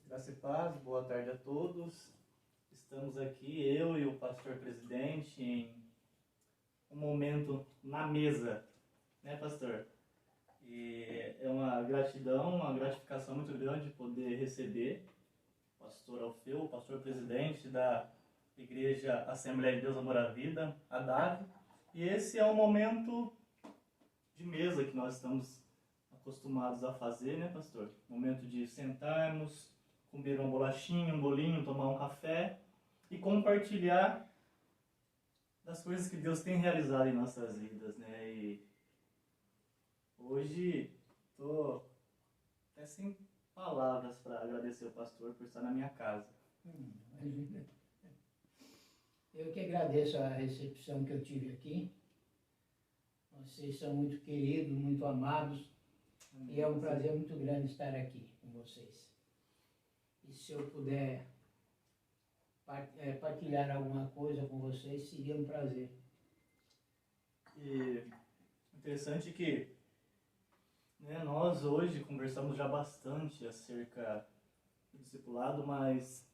Graça e paz, boa tarde a todos. Estamos aqui, eu e o pastor presidente, em um momento na mesa, né, pastor? E é uma gratidão, uma gratificação muito grande poder receber o pastor Alfeu, o pastor presidente da Igreja Assembleia de Deus Amor à Vida, a DAV. E esse é um momento de mesa que nós estamos acostumados a fazer, né, pastor? Momento de sentarmos, comer uma bolachinha, um bolinho, tomar um café e compartilhar das coisas que Deus tem realizado em nossas vidas, né? E hoje estou até sem palavras para agradecer o pastor por estar na minha casa. Eu que agradeço a recepção que eu tive aqui. Vocês são muito queridos, muito amados. Amém. E é um prazer muito grande estar aqui com vocês. E se eu puder partilhar alguma coisa com vocês, seria um prazer. E interessante que, né, nós hoje conversamos já bastante acerca do discipulado, mas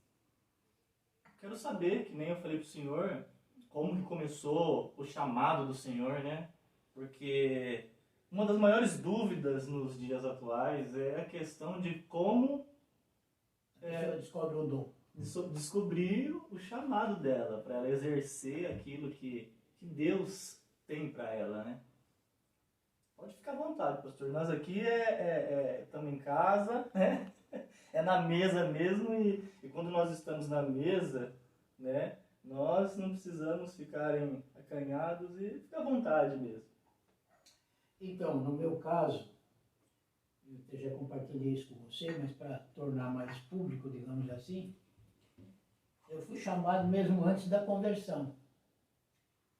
quero saber, que nem eu falei para o senhor, como que começou o chamado do Senhor, né? Porque uma das maiores dúvidas nos dias atuais é a questão de como descobre o dom. Descobrir o chamado dela, para ela exercer aquilo que Deus tem para ela, né? Pode ficar à vontade, pastor. Nós aqui estamos em casa, né? É na mesa mesmo, e quando nós estamos na mesa, né, nós não precisamos ficarem acanhados e ficar à vontade mesmo. Então, no meu caso, eu já compartilhei isso com você, mas para tornar mais público, digamos assim, eu fui chamado mesmo antes da conversão.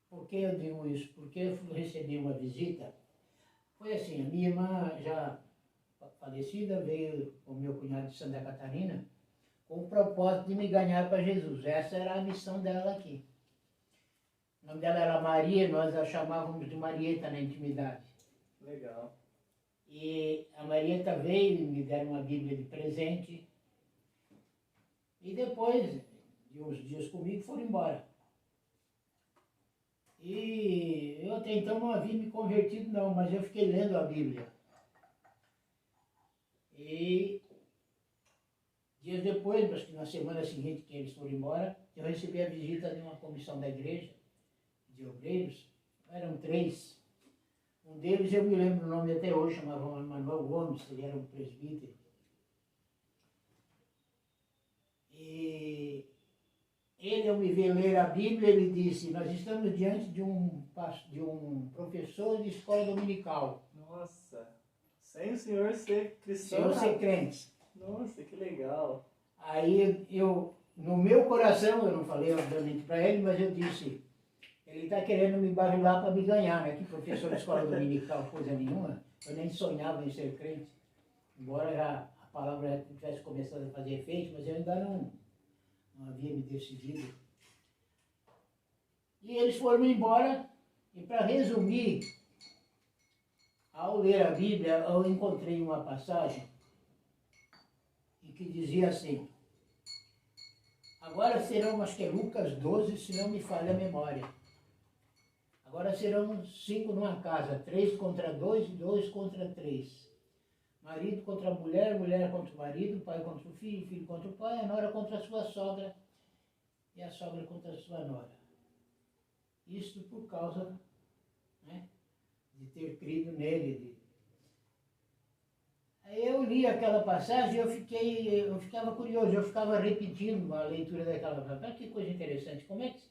Por que eu digo isso? Porque eu recebi uma visita. Foi assim, a minha irmã já falecida veio com o meu cunhado de Santa Catarina com o propósito de me ganhar para Jesus. Essa era a missão dela aqui. O nome dela era Maria, nós a chamávamos de Marieta na intimidade. Legal. E a Marieta veio e me deram uma Bíblia de presente. E depois de uns dias comigo, foram embora. E eu até então não havia me convertido não, mas eu fiquei lendo a Bíblia. E dias depois, acho que na semana seguinte que eles foram embora, eu recebi a visita de uma comissão da igreja, de obreiros, eram 3. Um deles eu me lembro o nome até hoje, chamava Manuel Gomes, ele era um presbítero. E ele, ao me ver ler a Bíblia, ele disse, nós estamos diante de um professor de escola dominical. Nossa, sem o senhor ser cristão. Sem eu ser crente. Nossa, que legal. Aí eu, no meu coração, eu não falei obviamente para ele, mas eu disse, ele está querendo me barrilar para me ganhar, né? Que professor de escola dominical, coisa nenhuma. Eu nem sonhava em ser crente. Embora já a palavra tivesse começado a fazer efeito, mas eu ainda não havia me decidido. E eles foram embora, e para resumir, ao ler a Bíblia, eu encontrei uma passagem que dizia assim, agora serão, acho que é Lucas 12, se não me falha a memória. Agora serão 5 numa casa, 3 contra 2 e 2 contra 3. Marido contra a mulher, mulher contra o marido, pai contra o filho, filho contra o pai, a nora contra a sua sogra e a sogra contra a sua nora. Isso por causa, né, de ter crido nele. Aí eu li aquela passagem e eu ficava curioso, eu ficava repetindo a leitura daquela passagem. Que coisa interessante, como é que,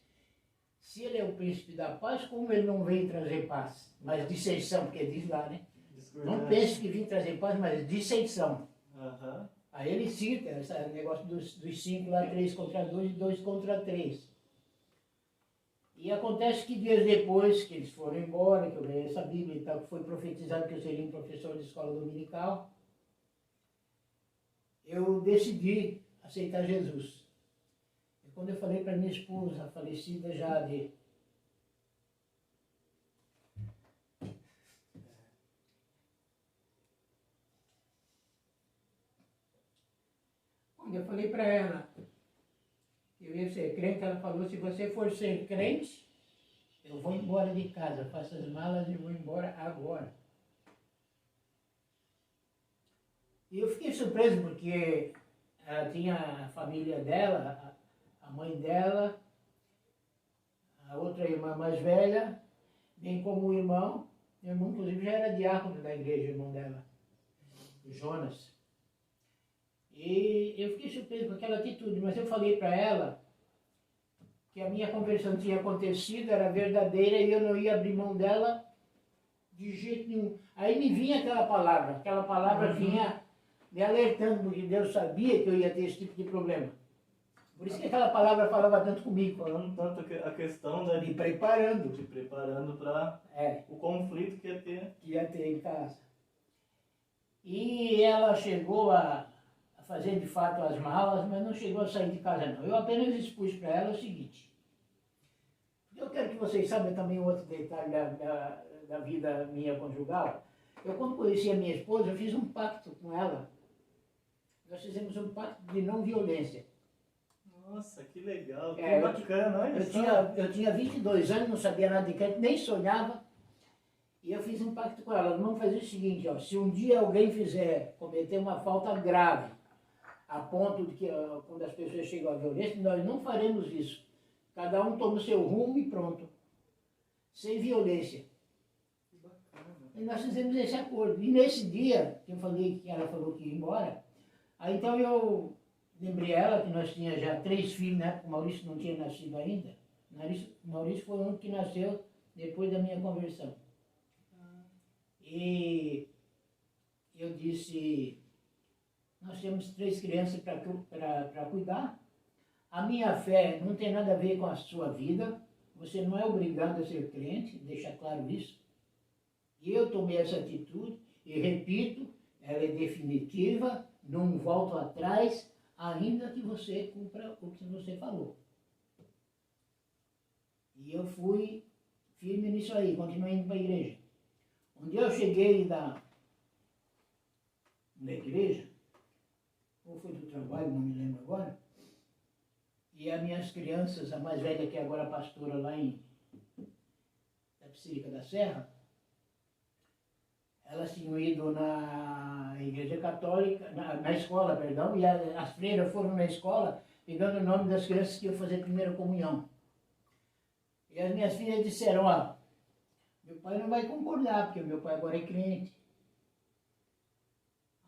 se ele é o príncipe da paz, como ele não veio trazer paz? Mas dissensão, porque diz lá, né? Não pense que vim trazer paz, mas dissensão. Uhum. Aí ele cita esse negócio dos 5 lá, 3 contra 2 e 2 contra 3. E acontece que dias depois que eles foram embora, que eu leio essa Bíblia e tal, que foi profetizado que eu seria um professor de escola dominical, eu decidi aceitar Jesus. E quando eu falei para minha esposa, falecida já de... Quando eu falei para ela que eu ia ser crente, ela falou, se você for ser crente, eu vou embora de casa, faço as malas e vou embora agora. E eu fiquei surpreso porque ela tinha a família dela, a mãe dela, a outra irmã mais velha, bem como o irmão. O irmão, inclusive, já era diácono da igreja, o irmão dela, o Jonas. E eu fiquei surpreso com aquela atitude, mas eu falei para ela que a minha conversão tinha acontecido, era verdadeira e eu não ia abrir mão dela de jeito nenhum. Aí me vinha aquela palavra vinha me alertando, porque Deus sabia que eu ia ter esse tipo de problema. Por isso que aquela palavra falava tanto comigo. Falando tanto a questão da Me preparando. te preparando para o conflito que ia ter. Em casa. E ela chegou a fazer de fato as malas, mas não chegou a sair de casa não. Eu apenas expus para ela o seguinte. Eu quero que vocês saibam também um outro detalhe da vida minha conjugal. Eu, quando conheci a minha esposa, eu fiz um pacto com ela. Nós fizemos um pacto de não violência. Nossa, que legal, que eu bacana, olha eu tinha 22 anos, não sabia nada de crente, nem sonhava. E eu fiz um pacto com ela. Vamos fazer o seguinte, ó, se um dia alguém cometer uma falta grave, a ponto de que quando as pessoas chegam à violência, nós não faremos isso. Cada um toma o seu rumo e pronto. Sem violência. Que bacana. E nós fizemos esse acordo. E nesse dia, que eu falei que ela falou que ia embora, aí então eu lembrei ela que nós tínhamos já 3 filhos, né? Porque o Maurício não tinha nascido ainda. O Maurício foi o único que nasceu depois da minha conversão. E eu disse, nós temos 3 crianças para cuidar. A minha fé não tem nada a ver com a sua vida. Você não é obrigado a ser crente, deixa claro isso. E eu tomei essa atitude e repito, ela é definitiva, não volto atrás, ainda que você cumpra o que você falou. E eu fui firme nisso aí, continuei indo para a igreja. Um dia eu cheguei na igreja, ou foi do trabalho, não me lembro agora, e as minhas crianças, a mais velha que é agora pastora lá em Tapicirica da Serra, elas tinham ido na igreja católica, na escola, perdão, e as freiras foram na escola pegando o nome das crianças que iam fazer a primeira comunhão. E as minhas filhas disseram, ó, meu pai não vai concordar, porque meu pai agora é crente.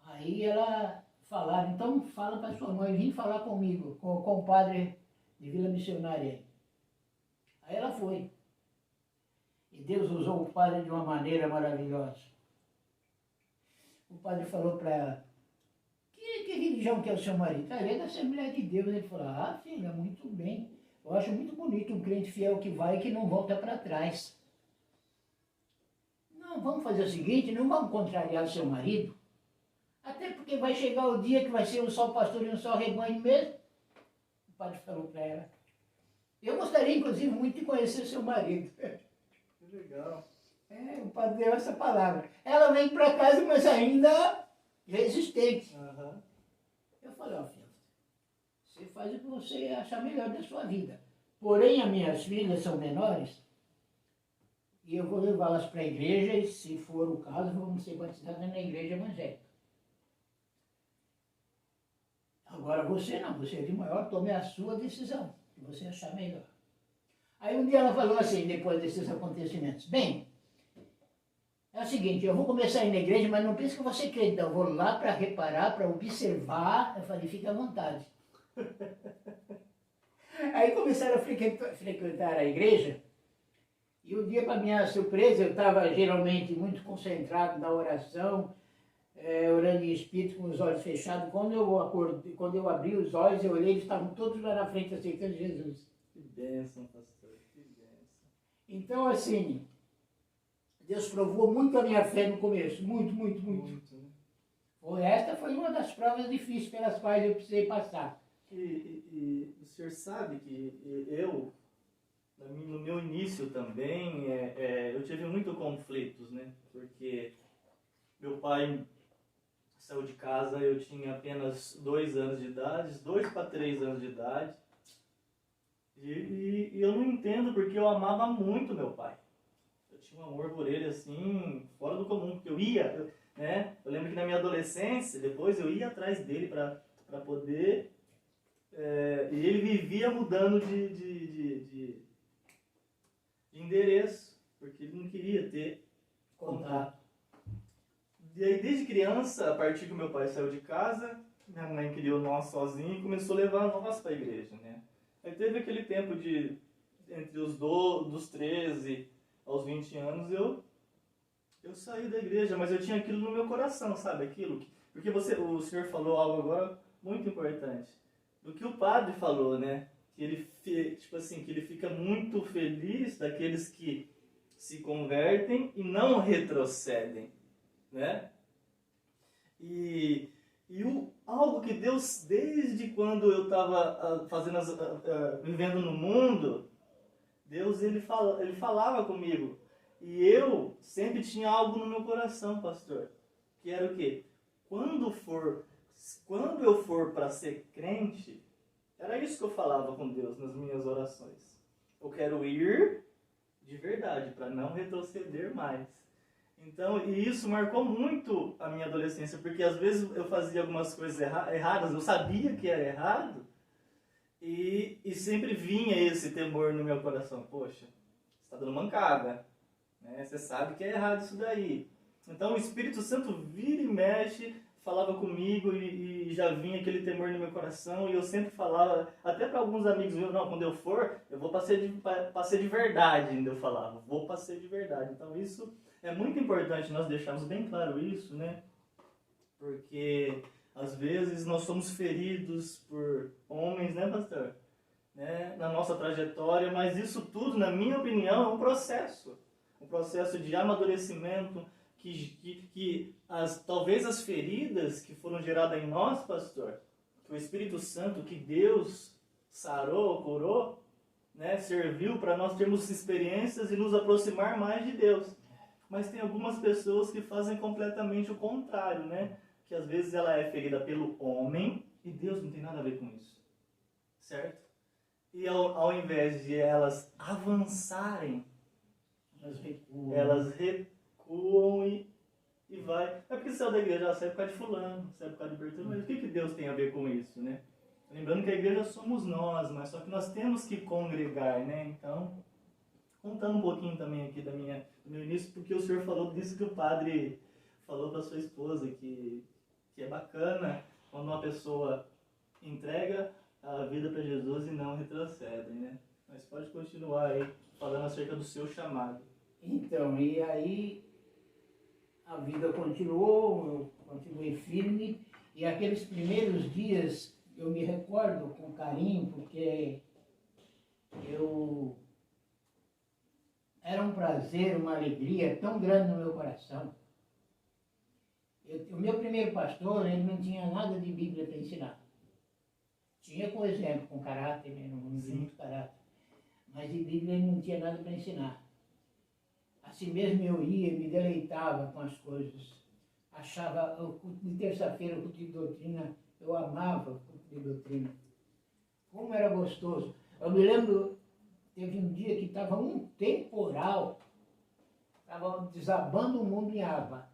Aí ela falaram, então fala para sua mãe vir falar comigo, com o padre de Vila Missionária. Aí ela foi. E Deus usou o padre de uma maneira maravilhosa. O padre falou para ela, que religião que é o seu marido? Ah, ele é da Assembleia de Deus. Ele falou, ah, filha, muito bem. Eu acho muito bonito um crente fiel que vai e que não volta para trás. Não, vamos fazer o seguinte, não vamos contrariar o seu marido. Até porque vai chegar o dia que vai ser um só pastor e um só rebanho mesmo. O padre falou para ela. Eu gostaria, inclusive, muito de conhecer seu marido. Que legal. O padre deu essa palavra. Ela vem para casa, mas ainda resistente. Uhum. Eu falei, ó, filha, você faz o que você achar melhor da sua vida. Porém, as minhas filhas são menores e eu vou levá-las para a igreja e, se for o caso, vamos ser batizadas na igreja evangélica. Agora você não, você é de maior, tome a sua decisão, que você achar melhor. Aí um dia ela falou assim, depois desses acontecimentos, bem, é o seguinte, eu vou começar a ir na igreja, mas não pense que eu vou ser crente, eu vou lá para reparar, para observar. Eu falei, fica à vontade. Aí começaram a frequentar a igreja, e um dia, para minha surpresa, eu estava geralmente muito concentrado na oração, orando em espírito, com os olhos fechados. Quando eu abri os olhos, eu olhei, eles estavam todos lá na frente aceitando Jesus. Que bênção, pastor, que bênção. Então, assim, Deus provou muito a minha fé no começo, muito, muito, muito. Muito, né? Esta foi uma das provas difíceis pelas quais eu precisei passar. E o senhor sabe que eu, no meu início também, eu tive muitos conflitos, né? Porque meu pai saiu de casa, eu tinha apenas 2 anos de idade, 2 para 3 anos de idade. E eu não entendo porque eu amava muito meu pai. Eu tinha um amor por ele assim, fora do comum, porque né? Eu lembro que na minha adolescência, depois eu ia atrás dele para poder... e ele vivia mudando de endereço, porque ele não queria ter contato. E aí, desde criança, a partir que o meu pai saiu de casa, minha mãe criou nós sozinha e começou a levar nós para a igreja, né? Aí teve aquele tempo entre dos 13 aos 20 anos, eu saí da igreja, mas eu tinha aquilo no meu coração, sabe? Porque o senhor falou algo agora muito importante. Do que o padre falou, né? Que ele fica muito feliz daqueles que se convertem e não retrocedem, né? Algo que Deus, desde quando eu estava vivendo no mundo, Deus ele falava comigo. E eu sempre tinha algo no meu coração, pastor. Que era o quê? Quando eu for para ser crente, era isso que eu falava com Deus nas minhas orações. Eu quero ir de verdade, para não retroceder mais. Então, e isso marcou muito a minha adolescência, porque às vezes eu fazia algumas coisas erradas, eu sabia que era errado, e sempre vinha esse temor no meu coração. Poxa, você está dando mancada, né? Você sabe que é errado isso daí. Então o Espírito Santo vira e mexe, falava comigo e já vinha aquele temor no meu coração, e eu sempre falava, até para alguns amigos meus, não, quando eu for, eu vou passear de verdade, ainda eu falava, vou passear de verdade. Então isso é muito importante nós deixarmos bem claro isso, né? Porque às vezes nós somos feridos por homens, né, pastor? Né? Na nossa trajetória, mas isso tudo, na minha opinião, é um processo de amadurecimento, que talvez as feridas que foram geradas em nós, pastor, que o Espírito Santo, que Deus sarou, curou, né, serviu para nós termos experiências e nos aproximar mais de Deus. Mas tem algumas pessoas que fazem completamente o contrário, né? Que às vezes ela é ferida pelo homem e Deus não tem nada a ver com isso, certo? E ao invés de elas avançarem, elas recuam e vai. É porque saiu da igreja, ela sai por causa de fulano, sai por causa de Bertão, mas o que Deus tem a ver com isso, né? Lembrando que a igreja somos nós, mas só que nós temos que congregar, né? Então, contando um pouquinho também aqui do meu início, porque o senhor falou disso que o padre falou para sua esposa, que é bacana quando uma pessoa entrega a vida para Jesus e não retrocede, né? Mas pode continuar aí, falando acerca do seu chamado. Então, e aí a vida continuou, eu continuei firme, e aqueles primeiros dias eu me recordo com carinho, porque era um prazer, uma alegria tão grande no meu coração. O meu primeiro pastor, ele não tinha nada de Bíblia para ensinar. Tinha, por exemplo, com caráter, né? Não tinha muito caráter. Mas de Bíblia ele não tinha nada para ensinar. Assim mesmo eu ia, me deleitava com as coisas. Achava, de terça-feira, o culto de doutrina, eu amava o culto de doutrina. Como era gostoso. Eu me lembro, teve um dia que estava um temporal, estava desabando o mundo em água.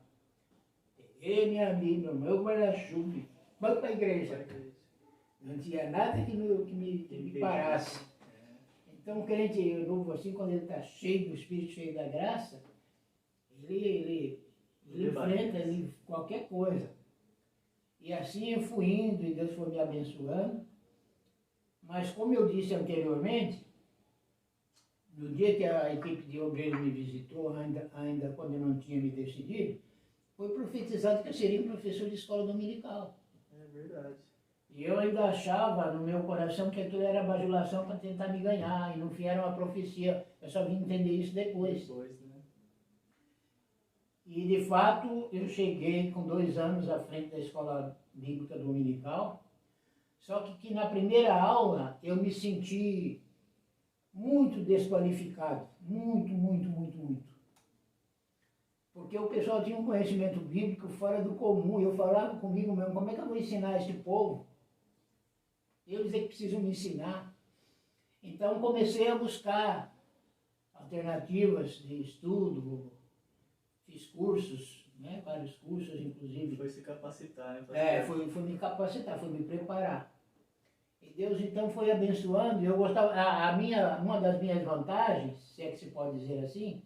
Peguei minha Bíblia, meu guarda-chuva, vamos para a igreja. Não tinha nada que me parasse. Então, o crente novo assim, quando ele está cheio do Espírito, cheio da graça, ele enfrenta qualquer coisa. E assim eu fui indo e Deus foi me abençoando. Mas como eu disse anteriormente, no dia que a equipe de obreiros me visitou, ainda quando eu não tinha me decidido, foi profetizado que eu seria um professor de escola dominical. É verdade. E eu ainda achava no meu coração que aquilo era bajulação para tentar me ganhar, e no fim era uma profecia. Eu só vim entender isso depois. Né? E de fato eu cheguei com 2 anos à frente da escola bíblica dominical, só que na primeira aula eu me senti muito desqualificado, muito. porque o pessoal tinha um conhecimento bíblico fora do comum. Eu falava comigo mesmo, como é que eu vou ensinar esse povo? Eles é que precisam me ensinar. Então comecei a buscar alternativas de estudo, fiz cursos, né, vários cursos, inclusive. Foi se capacitar, né? Fui me capacitar, fui me preparar. E Deus então foi abençoando. Eu gostava, uma das minhas vantagens, se é que se pode dizer assim,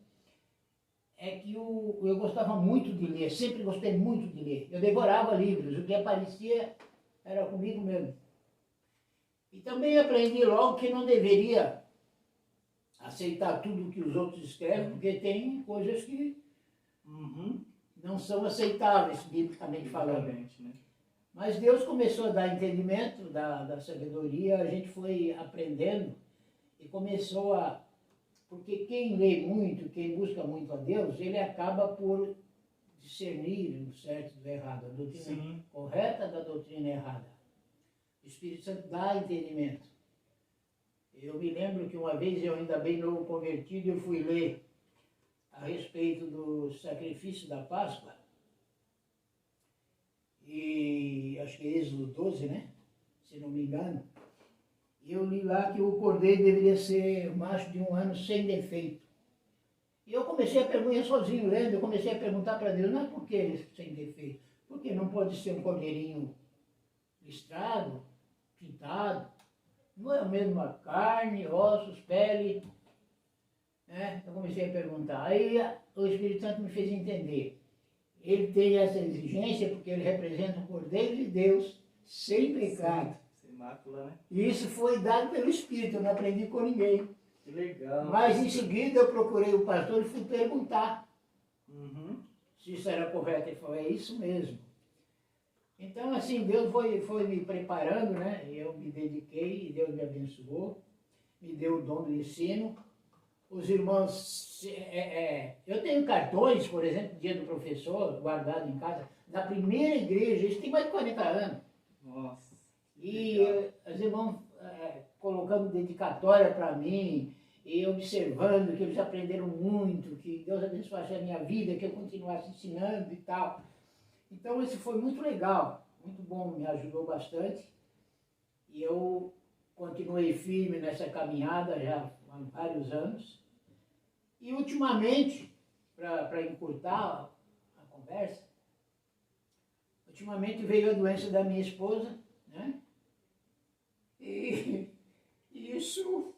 é que eu gostava muito de ler, sempre gostei muito de ler. Eu devorava livros, o que aparecia era comigo mesmo. E também aprendi logo que não deveria aceitar tudo que os outros escrevem, porque tem coisas que não são aceitáveis, biblicamente falando. Né? Mas Deus começou a dar entendimento da sabedoria, a gente foi aprendendo e começou a... Porque quem lê muito, quem busca muito a Deus, ele acaba por discernir o certo do errado, a doutrina correta da doutrina errada. O Espírito Santo dá entendimento. Eu me lembro que uma vez, eu ainda bem novo convertido, eu fui ler a respeito do sacrifício da Páscoa, e acho que é Êxodo 12, né? Se não me engano. E eu li lá que o cordeiro deveria ser macho de 1 ano sem defeito. E eu comecei a perguntar, sozinho lendo, eu comecei a perguntar para Deus, não é por que sem defeito? Porque não pode ser um cordeirinho listrado, pintado, não é a mesma carne, ossos, pele, né? Eu comecei a perguntar. Aí o Espírito Santo me fez entender. Ele tem essa exigência porque ele representa o Cordeiro de Deus sem pecado. Sem mácula, né? E isso foi dado pelo Espírito, eu não aprendi com ninguém. Que legal. Mas em seguida eu procurei o pastor e fui perguntar se isso era correto. Ele falou, é isso mesmo. Então, assim, Deus foi me preparando, né? Eu me dediquei e Deus me abençoou, me deu o dom do ensino. Os irmãos, eu tenho cartões, por exemplo, dia do professor, guardado em casa, da primeira igreja, isso tem mais de 40 anos. Nossa. E os irmãos colocando dedicatória para mim, e observando que eles aprenderam muito, que Deus abençoasse a minha vida, que eu continuasse ensinando e tal. Então isso foi muito legal, muito bom, me ajudou bastante. E eu continuei firme nessa caminhada já há vários anos. E ultimamente, para encurtar a conversa, ultimamente veio a doença da minha esposa, né? E isso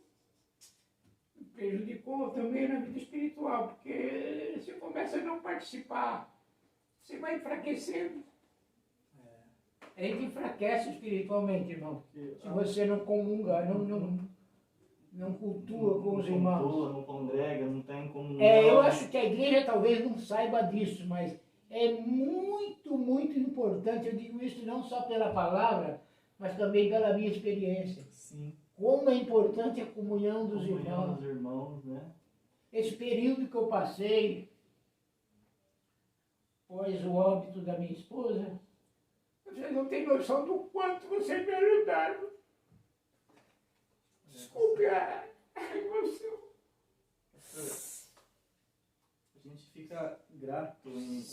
me prejudicou também na vida espiritual, porque você começa a não participar, você vai enfraquecendo. A gente enfraquece espiritualmente, irmão. Se você não comunga, não cultua com os irmãos. Não cultua, não congrega, não tem comunhão. Eu acho que a igreja talvez não saiba disso, mas é muito, muito importante. Eu digo isso não só pela palavra, mas também pela minha experiência. Sim. Como é importante a comunhão dos irmãos. Comunhão dos irmãos, né? Esse período que eu passei, após o óbito da minha esposa, você não tem noção do quanto vocês me ajudaram. Desculpe a emoção. A gente fica grato em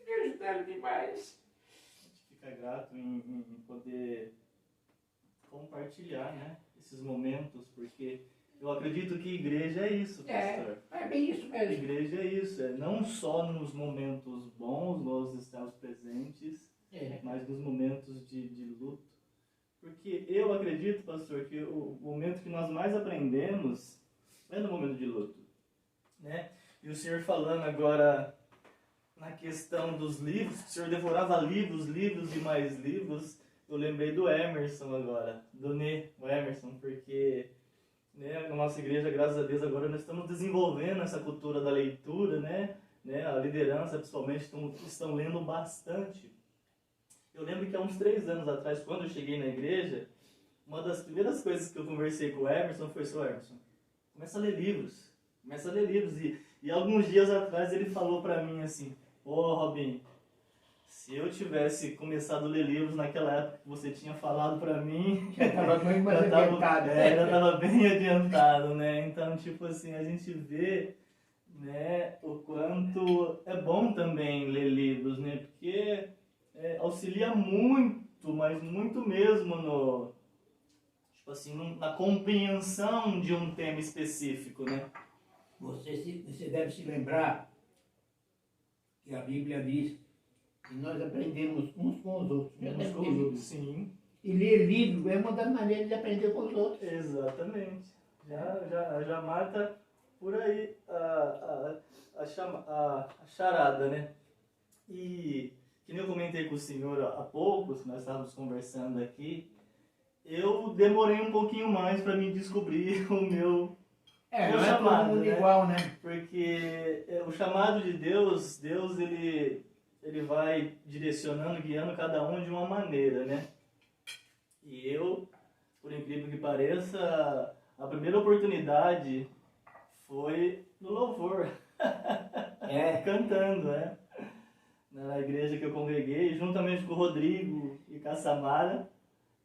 Me ajudaram demais. A gente fica grato em poder compartilhar, né, esses momentos, porque eu acredito que igreja é isso, pastor. É bem isso mesmo. Igreja é isso, não só nos momentos bons nós estamos presentes, mas nos momentos de luto. Porque eu acredito, pastor, que o momento que nós mais aprendemos é no momento de luto, né? E o senhor falando agora na questão dos livros, que o senhor devorava livros e mais livros, eu lembrei do Emerson agora, do o Emerson, porque, né, na nossa igreja, graças a Deus, agora nós estamos desenvolvendo essa cultura da leitura, né? A liderança, principalmente, estão lendo bastante. Eu lembro que há uns 3 anos atrás, quando eu cheguei na igreja, uma das primeiras coisas que eu conversei com o Emerson foi: seu Emerson, começa a ler livros. E alguns dias atrás ele falou pra mim assim: ô Robinho, se eu tivesse começado a ler livros naquela época que você tinha falado pra mim, Já estava bem mais adiantado. Já estava bem adiantado, né? Então, tipo assim, a gente vê né, o quanto é bom também ler livros, né, porque auxilia muito, mas muito mesmo no, tipo assim, na compreensão de um tema específico, né? Você deve se lembrar que a Bíblia diz que nós aprendemos uns com os outros. Já deve ter lido. Sim, E ler livro é uma das maneiras de aprender com os outros. exatamente. Já mata por aí a charada, né? E que nem eu comentei com o senhor há pouco, nós estávamos conversando aqui, eu demorei um pouquinho mais para me descobrir o meu Não é todo mundo igual, né? Porque o chamado de Deus, ele vai direcionando, guiando cada um de uma maneira, né? E eu, por incrível que pareça, a primeira oportunidade foi no louvor. Cantando, né? Na igreja que eu congreguei, juntamente com o Rodrigo e com a Samara,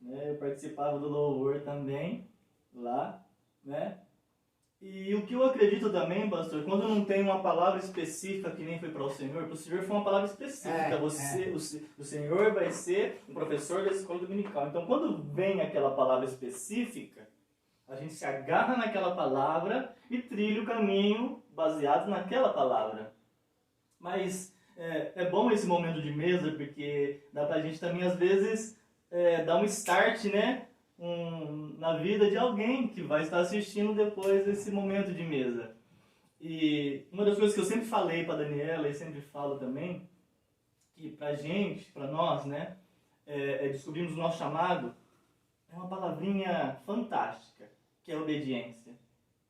né? Eu participava do louvor também, lá, né? E o que eu acredito também, pastor, quando não tem uma palavra específica que nem foi para o Senhor foi uma palavra específica. O Senhor vai ser um professor da escola dominical. Então, quando vem aquela palavra específica, a gente se agarra naquela palavra e trilha o caminho baseado naquela palavra. Mas é bom esse momento de mesa, porque dá pra gente também, às vezes, dar um start, né? Na vida de alguém que vai estar assistindo depois desse momento de mesa. E uma das coisas que eu sempre falei para Daniela e sempre falo também, que pra gente, pra nós, né, descobrirmos o nosso chamado, é uma palavrinha fantástica, que é a obediência.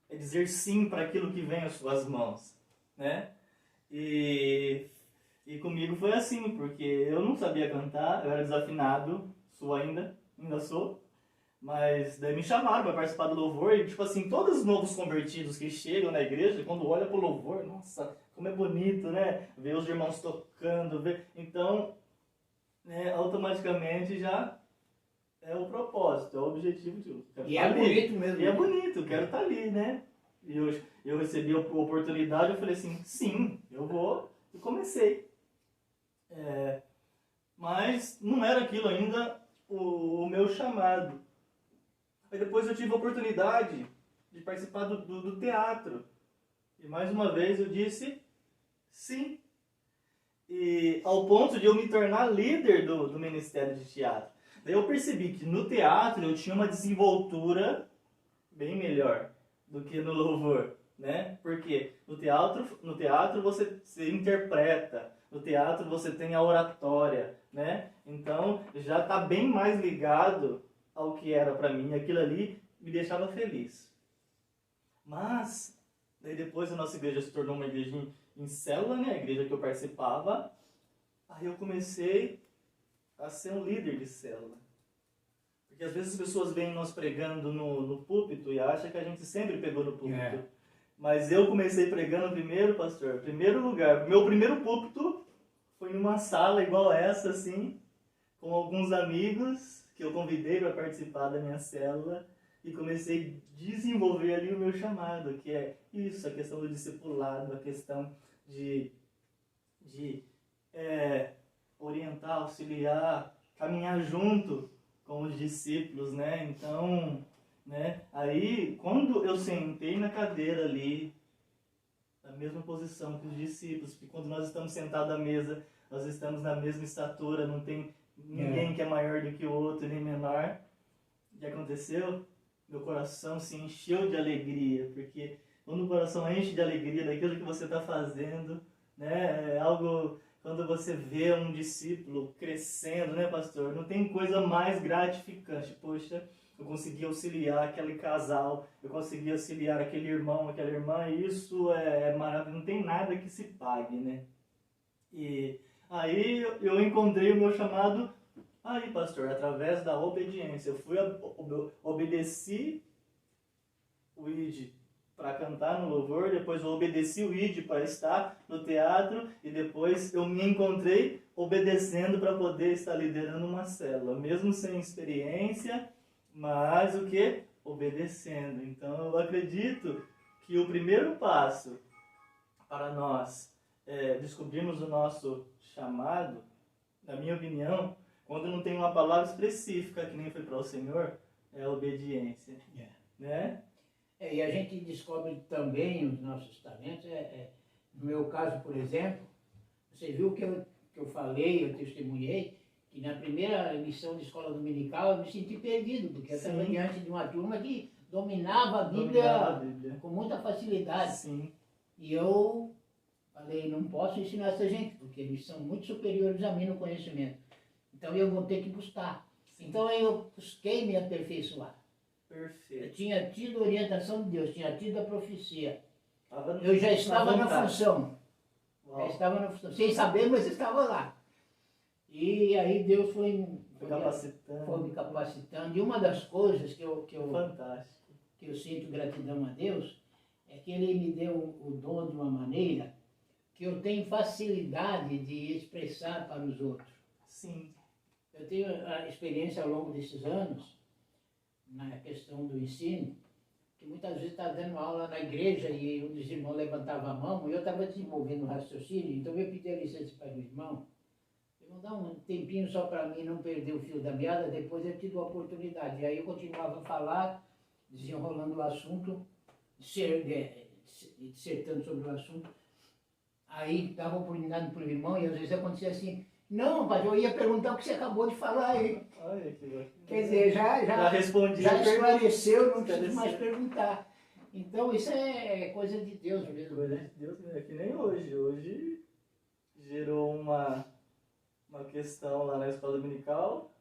É dizer sim para aquilo que vem às suas mãos, né? E comigo foi assim, porque eu não sabia cantar, eu era desafinado, ainda sou. Mas daí me chamaram para participar do louvor e, tipo assim, todos os novos convertidos que chegam na igreja, quando olham pro louvor, nossa, como é bonito, né? Ver os irmãos tocando, ver... Então, automaticamente já é o propósito, é o objetivo de tudo. E é bonito mesmo. E é bonito, eu quero estar ali, né? E eu recebi a oportunidade, eu falei assim, sim, eu vou. E comecei. Mas não era aquilo ainda o meu chamado. Aí depois eu tive a oportunidade de participar do teatro. E mais uma vez eu disse sim. E ao ponto de eu me tornar líder do Ministério de Teatro. Daí eu percebi que no teatro eu tinha uma desenvoltura bem melhor do que no louvor, né? Porque no teatro você interpreta, no teatro você tem a oratória, né? Então já está bem mais ligado ao que era para mim, aquilo ali me deixava feliz. Mas, daí depois a nossa igreja se tornou uma igreja em célula, né? A igreja que eu participava, aí eu comecei a ser um líder de célula. Porque às vezes as pessoas veem nós pregando no púlpito e acham que a gente sempre pegou no púlpito. Mas eu comecei pregando primeiro, pastor, primeiro lugar. Meu primeiro púlpito foi numa sala igual essa, assim, com alguns amigos que eu convidei para participar da minha célula e comecei a desenvolver ali o meu chamado, que é isso, a questão do discipulado, a questão de orientar, auxiliar, caminhar junto com os discípulos, né? Então, né? Aí, quando eu sentei na cadeira ali, na mesma posição que os discípulos, porque quando nós estamos sentados à mesa, nós estamos na mesma estatura, não tem ninguém que é maior do que o outro, nem menor. O que aconteceu? Meu coração se encheu de alegria, porque quando o coração enche de alegria daquilo que você está fazendo, né, é algo, quando você vê um discípulo crescendo, né, pastor? Não tem coisa mais gratificante. Poxa, eu consegui auxiliar aquele casal, eu consegui auxiliar aquele irmão, aquela irmã, e isso é maravilhoso, não tem nada que se pague, né? E aí eu encontrei o meu chamado aí, pastor, através da obediência. Eu obedeci o ID para cantar no louvor, depois eu obedeci o ID para estar no teatro e depois eu me encontrei obedecendo para poder estar liderando uma célula, mesmo sem experiência, mas o que? Obedecendo. Então eu acredito que o primeiro passo para nós descobrirmos o nosso chamado, na minha opinião, quando não tem uma palavra específica, que nem foi para o Senhor, é a obediência. Né? E a gente descobre também os nossos talentos. No meu caso, por exemplo, você viu que eu falei, eu testemunhei, que na primeira lição de escola dominical eu me senti perdido, porque eu estava diante de uma turma que dominava a Bíblia com muita facilidade. Sim. E eu falei, não posso ensinar essa gente, porque eles são muito superiores a mim no conhecimento. Então eu vou ter que buscar. Sim. Então eu busquei me aperfeiçoar. Perfeito. Eu tinha tido a orientação de Deus, tinha tido a profecia. Tava Eu já estava na função. Uau. Já estava na função. Sem saber, mas estava lá. E aí Deus foi me capacitando. E uma das coisas que eu Fantástico. Que eu sinto gratidão a Deus é que Ele me deu o dom de uma maneira que eu tenho facilidade de expressar para os outros. Sim. Eu tenho a experiência ao longo desses anos, na questão do ensino, que muitas vezes estava dando aula na igreja e um dos irmãos levantava a mão e eu estava desenvolvendo um raciocínio, então eu pedi a licença para o irmão. Eu vou dar um tempinho só para mim não perder o fio da meada, depois eu tive a oportunidade. E aí eu continuava a falar, desenrolando o assunto, dissertando sobre o assunto. Aí dava oportunidade para o irmão e às vezes acontecia assim, não, rapaz, eu ia perguntar o que você acabou de falar aí. Olha que bacana. Quer dizer, já respondi. Já esclareceu, não preciso mais perguntar. Então isso é coisa de Deus mesmo. Coisa de Deus mesmo, é que nem hoje. Hoje gerou uma questão lá na escola dominical,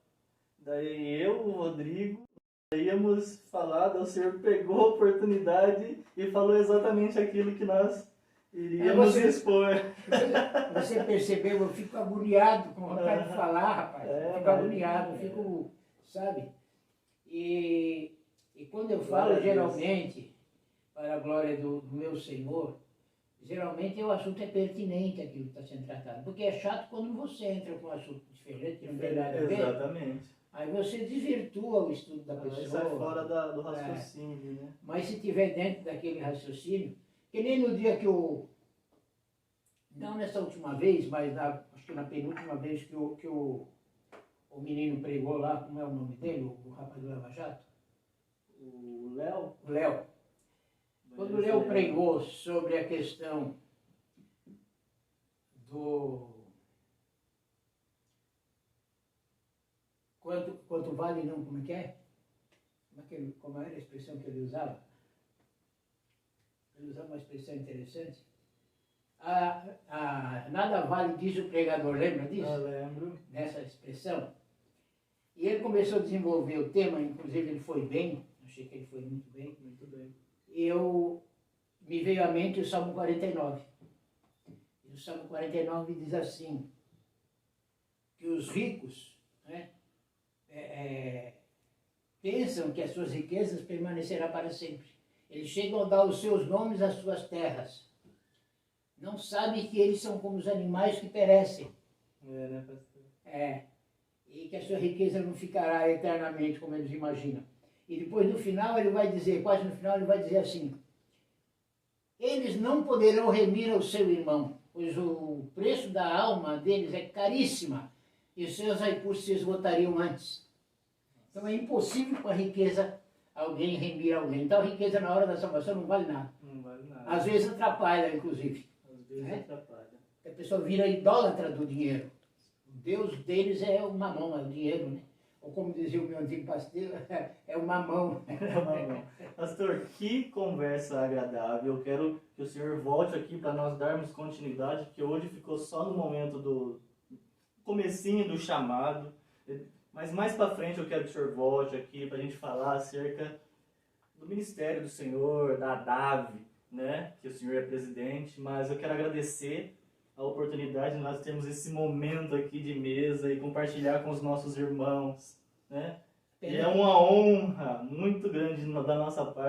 daí eu, o Rodrigo, íamos falar, o Senhor pegou a oportunidade e falou exatamente aquilo que nós iríamos expor. Você percebeu, eu fico agoniado com vontade de falar, rapaz. Eu fico agoniado, eu fico, sabe? E quando eu falo, geralmente, para a glória do meu Senhor, geralmente o assunto é pertinente aquilo que está sendo tratado. Porque é chato quando você entra com um assunto diferente, que não tem nada a ver. Exatamente. Aí você desvirtua o estudo da pessoa. Sai fora do raciocínio, né? Mas se tiver dentro daquele raciocínio, que nem no dia que não nessa última vez, mas acho que na penúltima vez que o menino pregou lá, como é o nome dele, o rapaz do Lava Jato? O Léo? O Léo. Quando o Léo pregou sobre a questão do... Quanto vale não, como é que é? Como era a expressão que ele usava? Ele usava uma expressão interessante. Nada vale, diz o pregador, lembra disso? Eu lembro. Dessa expressão. E ele começou a desenvolver o tema, inclusive ele foi bem, achei que ele foi muito bem. Muito bem. Me veio à mente o Salmo 49. E o Salmo 49 diz assim, que os ricos, né, pensam que as suas riquezas permanecerão para sempre. Eles chegam a dar os seus nomes às suas terras. Não sabem que eles são como os animais que perecem. Né, pastor? E que a sua riqueza não ficará eternamente, como eles imaginam. E depois no final ele vai dizer, quase no final ele vai dizer assim, eles não poderão remir ao seu irmão, pois o preço da alma deles é caríssima, e os seus recursos se esgotariam antes. Então é impossível com a riqueza alguém remir alguém. Então a riqueza na hora da salvação não vale nada. Não vale nada. Às vezes atrapalha, inclusive. Às vezes atrapalha. A pessoa vira idólatra do dinheiro. O Deus deles é o mamão, é o dinheiro, né? Ou como dizia o meu antigo pastor, é o mamão. É o mamão. Pastor, que conversa agradável. Eu quero que o senhor volte aqui para nós darmos continuidade, porque hoje ficou só no momento do comecinho do chamado. Mas mais para frente eu quero que o senhor volte aqui para a gente falar acerca do ministério do senhor, da DAV, né? Que o senhor é presidente. Mas eu quero agradecer a oportunidade de nós termos esse momento aqui de mesa e compartilhar com os nossos irmãos, né? E é uma honra muito grande da nossa parte